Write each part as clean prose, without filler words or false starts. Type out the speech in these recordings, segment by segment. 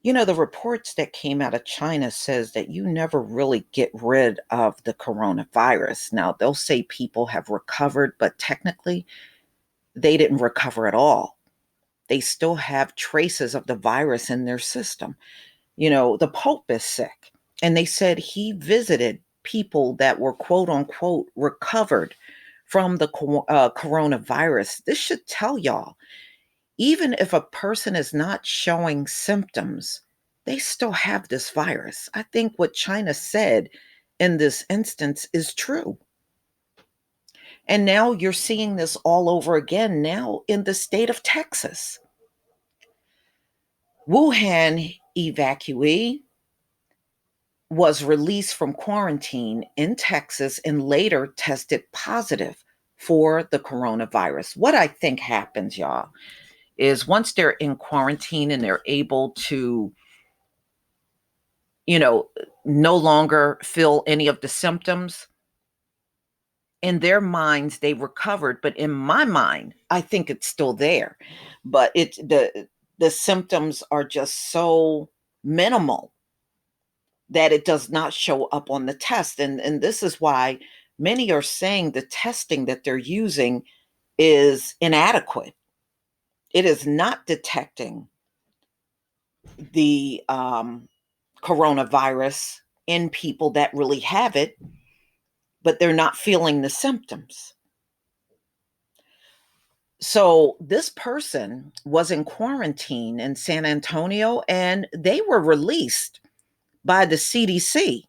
The reports that came out of China says that you never really get rid of the coronavirus. Now, they'll say people have recovered, but technically they didn't recover at all. They still have traces of the virus in their system. The Pope is sick, and they said he visited people that were quote unquote recovered from the coronavirus. This should tell y'all, even if a person is not showing symptoms, they still have this virus. I think what China said in this instance is true. And now you're seeing this all over again now in the state of Texas. Wuhan evacuee was released from quarantine in Texas and later tested positive for the coronavirus. What I think happens, y'all, is once they're in quarantine and they're able to, you know, no longer feel any of the symptoms, in their minds they recovered, but in my mind I think it's still there, but the symptoms are just so minimal that it does not show up on the test. And this is why many are saying the testing that they're using is inadequate. It is not detecting the coronavirus in people that really have it, but they're not feeling the symptoms. So this person was in quarantine in San Antonio and they were released by the CDC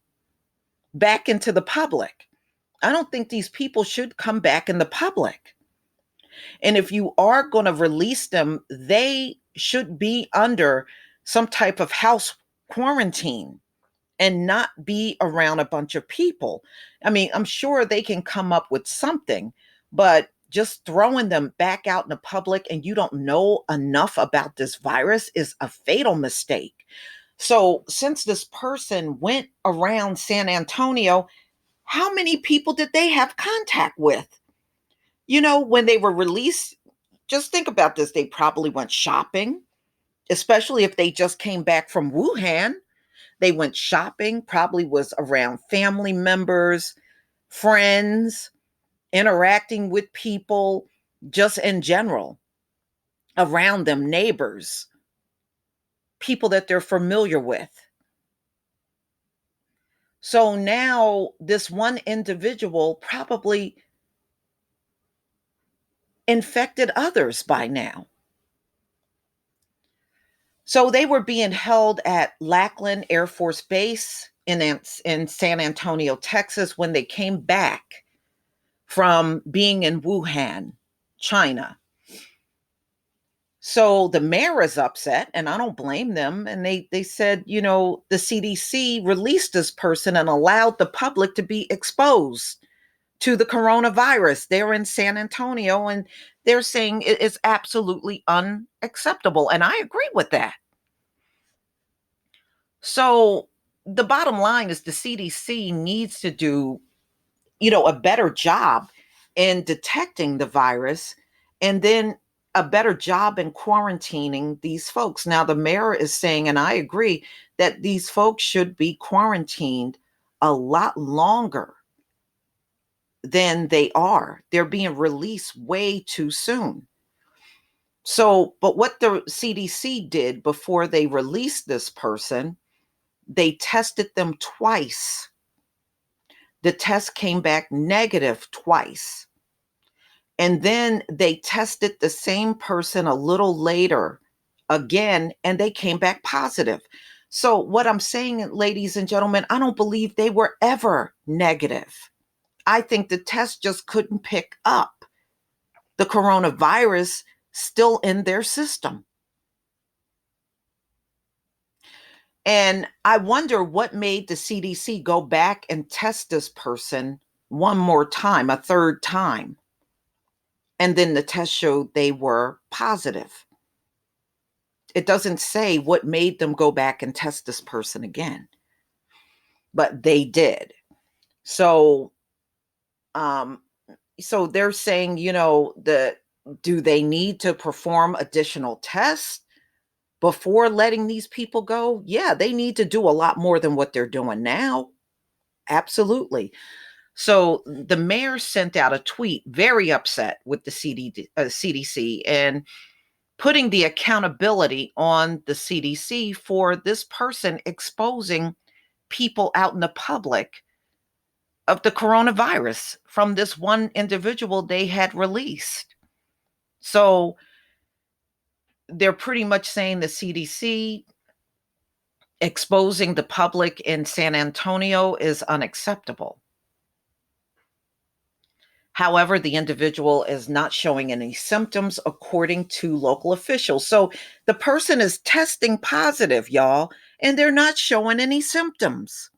back into the public. I don't think these people should come back in the public. And if you are going to release them, they should be under some type of house quarantine and not be around a bunch of people. I mean, I'm sure they can come up with something, but just throwing them back out in the public and you don't know enough about this virus is a fatal mistake. So, since this person went around San Antonio, how many people did they have contact with? When they were released, just think about this. They probably went shopping, especially if they just came back from Wuhan. They went shopping, probably was around family members, friends, interacting with people just in general around them, neighbors, people that they're familiar with. So now this one individual probably infected others by now. So they were being held at Lackland Air Force Base in San Antonio, Texas, when they came back from being in Wuhan, China. So the mayor is upset, and I don't blame them. And they said, the CDC released this person and allowed the public to be exposed to the coronavirus. They're in San Antonio, and they're saying it is absolutely unacceptable. And I agree with that. So the bottom line is the CDC needs to do, a better job in detecting the virus and then a better job in quarantining these folks. Now, the mayor is saying, and I agree, that these folks should be quarantined a lot longer than they are. They're being released way too soon. So, but what the CDC did before they released this person, they tested them twice. The test came back negative twice. And then they tested the same person a little later again, and they came back positive. So, what I'm saying, ladies and gentlemen, I don't believe they were ever negative. I think the test just couldn't pick up the coronavirus still in their system. And I wonder what made the CDC go back and test this person one more time, a third time. And then the test showed they were positive. It doesn't say what made them go back and test this person again, but they did. So, um, so they're saying, do they need to perform additional tests? before letting these people go, yeah, they need to do a lot more than what they're doing now. Absolutely. So the mayor sent out a tweet very upset with the CDC and putting the accountability on the CDC for this person exposing people out in the public of the coronavirus from this one individual they had released. So they're pretty much saying the CDC exposing the public in San Antonio is unacceptable. However, the individual is not showing any symptoms according to local officials. So the person is testing positive, y'all, and they're not showing any symptoms.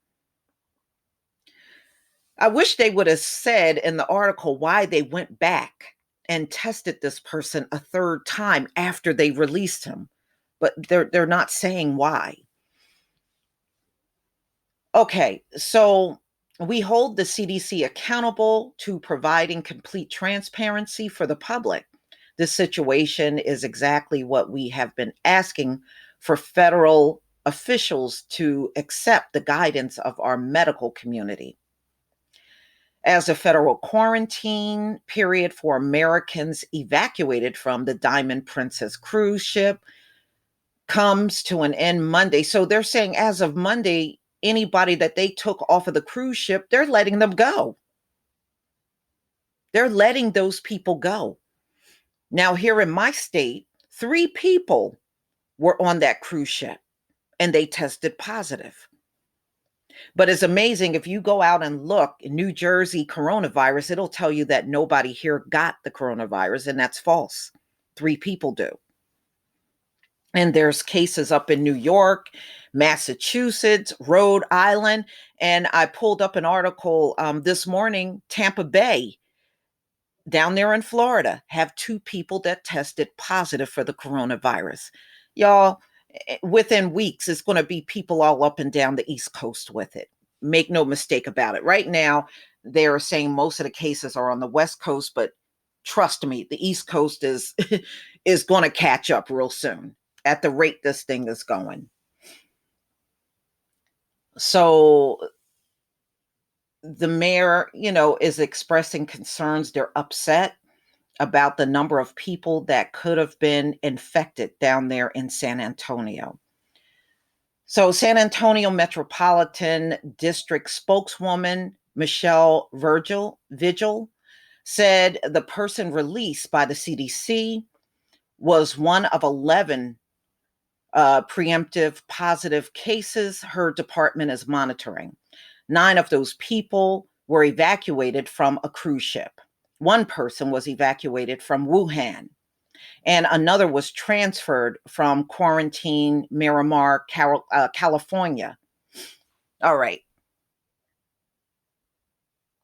I wish they would have said in the article why they went back and tested this person a third time after they released him, but they're not saying why. Okay, so we hold the CDC accountable to providing complete transparency for the public. This situation is exactly what we have been asking for federal officials to accept the guidance of our medical community. As a federal quarantine period for Americans evacuated from the Diamond Princess cruise ship comes to an end Monday. So they're saying as of Monday, anybody that they took off of the cruise ship, they're letting them go. They're letting those people go. Now, here in my state, 3 people were on that cruise ship and they tested positive. But it's amazing if you go out and look in New Jersey coronavirus, it'll tell you that nobody here got the coronavirus, and that's false. 3 people do. And there's cases up in New York, Massachusetts, Rhode Island. And I pulled up an article this morning, Tampa Bay, down there in Florida, have 2 people that tested positive for the coronavirus. Y'all, within weeks, it's going to be people all up and down the East Coast with it. Make no mistake about it. Right now, they're saying most of the cases are on the West Coast, but trust me, the East Coast is is going to catch up real soon at the rate this thing is going. So the mayor, is expressing concerns. They're upset about the number of people that could have been infected down there in San Antonio. So San Antonio Metropolitan District spokeswoman Michelle Vigil said the person released by the CDC was one of 11 preemptive positive cases her department is monitoring. 9 of those people were evacuated from a cruise ship. 1 person was evacuated from Wuhan, and another was transferred from quarantine Miramar, California. All right.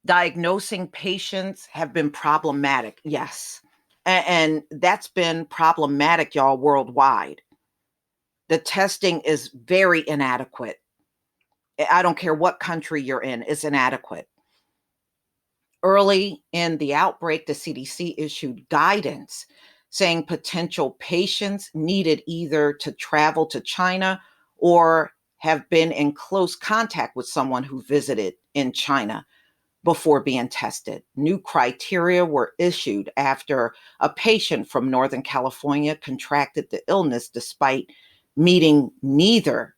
Diagnosing patients have been problematic. Yes. And that's been problematic, y'all, worldwide. The testing is very inadequate. I don't care what country you're in, it's inadequate. Early in the outbreak, the CDC issued guidance saying potential patients needed either to travel to China or have been in close contact with someone who visited in China before being tested. New criteria were issued after a patient from Northern California contracted the illness despite meeting neither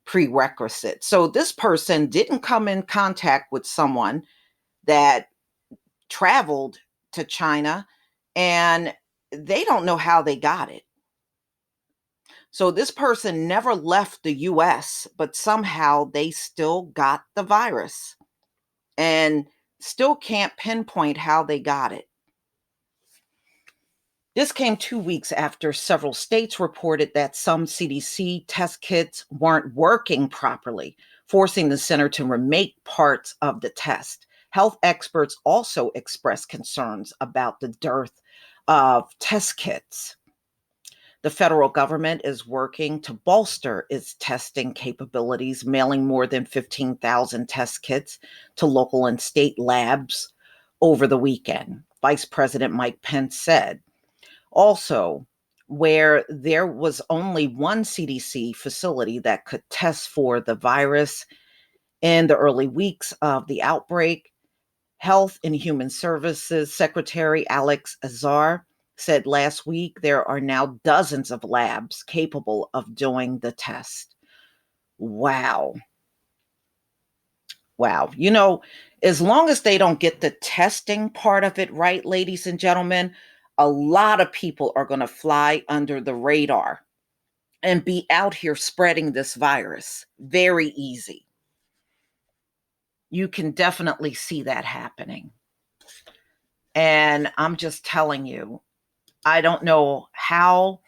prerequisite. So this person didn't come in contact with someone that traveled to China, and they don't know how they got it. So this person never left the US, but somehow they still got the virus and still can't pinpoint how they got it. This came 2 weeks after several states reported that some CDC test kits weren't working properly, forcing the center to remake parts of the test. Health experts also expressed concerns about the dearth of test kits. The federal government is working to bolster its testing capabilities, mailing more than 15,000 test kits to local and state labs over the weekend, Vice President Mike Pence said. Also, where there was only one CDC facility that could test for the virus in the early weeks of the outbreak. Health and Human Services Secretary Alex Azar said last week there are now dozens of labs capable of doing the test. Wow. Wow. As long as they don't get the testing part of it right, ladies and gentlemen, a lot of people are going to fly under the radar and be out here spreading this virus. Very easy. You can definitely see that happening. And I'm just telling you, I don't know how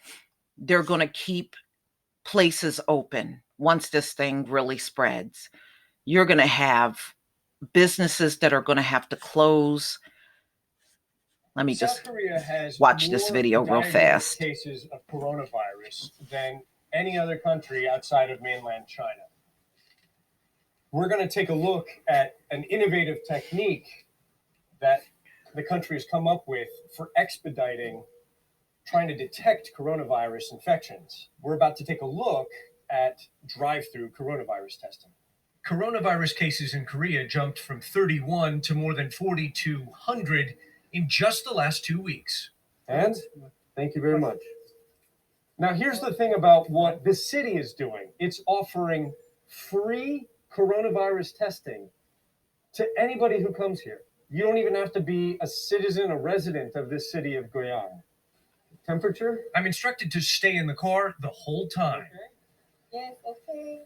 they're going to keep places open once this thing really spreads. You're going to have businesses that are going to have to close. Let me just watch this video real fast. Cases of coronavirus than any other country outside of mainland China. We're going to take a look at an innovative technique that the country has come up with for expediting trying to detect coronavirus infections. We're about to take a look at drive-through coronavirus testing. Coronavirus cases in Korea jumped from 31 to more than 4,200 in just the last 2 weeks. And thank you very much. Now, here's the thing about what this city is doing. It's offering free coronavirus testing to anybody who comes here. You don't even have to be a citizen, a resident of this city of Goyang. Temperature? I'm instructed to stay in the car the whole time. Okay. Yes, okay.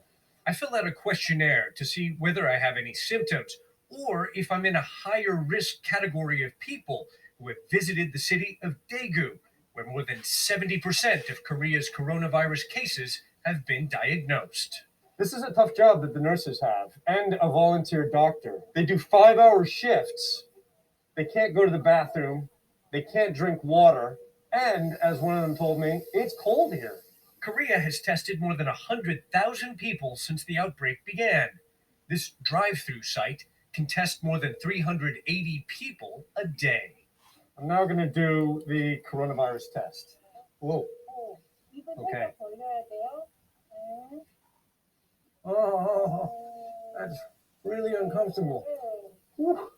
I fill out a questionnaire to see whether I have any symptoms or if I'm in a higher risk category of people who have visited the city of Daegu, where more than 70% of Korea's coronavirus cases have been diagnosed. This is a tough job that the nurses have, and a volunteer doctor. They do 5-hour shifts. They can't go to the bathroom. They can't drink water. And, as one of them told me, it's cold here. Korea has tested more than 100,000 people since the outbreak began. This drive-through site can test more than 380 people a day. I'm now going to do the coronavirus test. Whoa. Okay. Oh, that's really uncomfortable. Whew.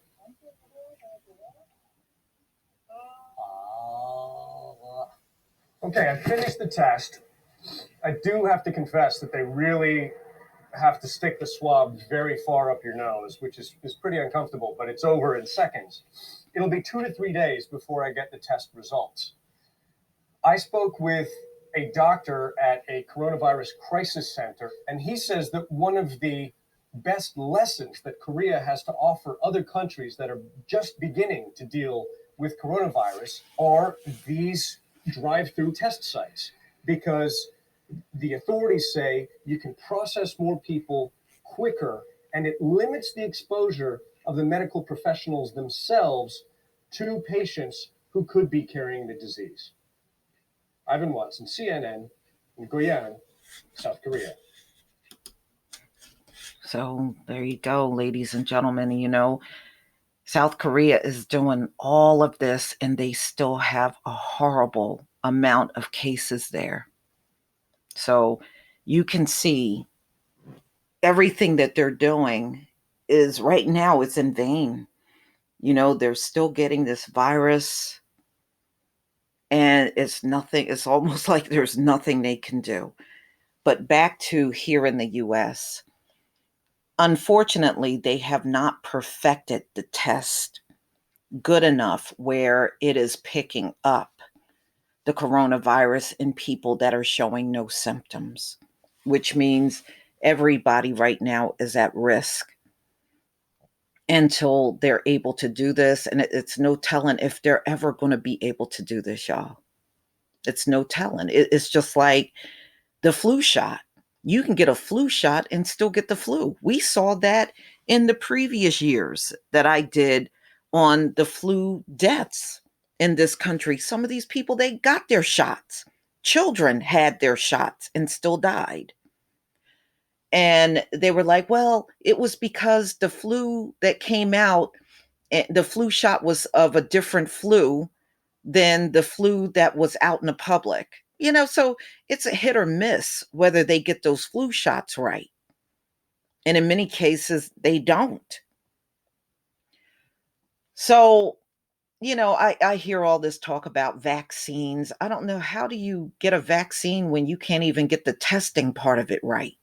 Okay, I finished the test. I do have to confess that they really have to stick the swab very far up your nose, which is pretty uncomfortable, but it's over in seconds. It'll be 2 to 3 days before I get the test results. I spoke with a doctor at a coronavirus crisis center, and he says that one of the best lessons that Korea has to offer other countries that are just beginning to deal with coronavirus are these drive-through test sites, because the authorities say you can process more people quicker, and it limits the exposure of the medical professionals themselves to patients who could be carrying the disease. Ivan Watson, CNN, in Goyang, South Korea. So there you go, ladies and gentlemen. South Korea is doing all of this, and they still have a horrible amount of cases there. So you can see everything that they're doing is right now, it's in vain. They're still getting this virus, and it's nothing. It's almost like there's nothing they can do. But back to here in the US, unfortunately, they have not perfected the test good enough where it is picking up the coronavirus in people that are showing no symptoms, which means everybody right now is at risk until they're able to do this. And it's no telling if they're ever going to be able to do this, y'all. It's no telling. It's just like the flu shot. You can get a flu shot and still get the flu. We saw that in the previous years that I did on the flu deaths in this country. Some of these people, they got their shots. Children had their shots and still died. And they were like, well, it was because the flu that came out, the flu shot was of a different flu than the flu that was out in the public. So it's a hit or miss whether they get those flu shots right. And in many cases, they don't. So, I hear all this talk about vaccines. I don't know. How do you get a vaccine when you can't even get the testing part of it right?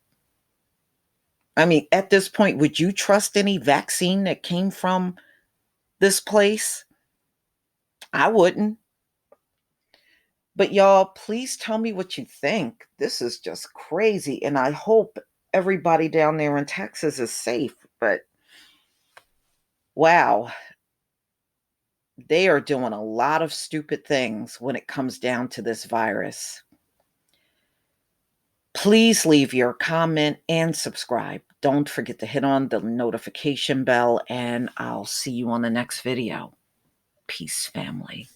I mean, at this point, would you trust any vaccine that came from this place? I wouldn't. But y'all, please tell me what you think. This is just crazy. And I hope everybody down there in Texas is safe. But wow, they are doing a lot of stupid things when it comes down to this virus. Please leave your comment and subscribe. Don't forget to hit on the notification bell, and I'll see you on the next video. Peace, family.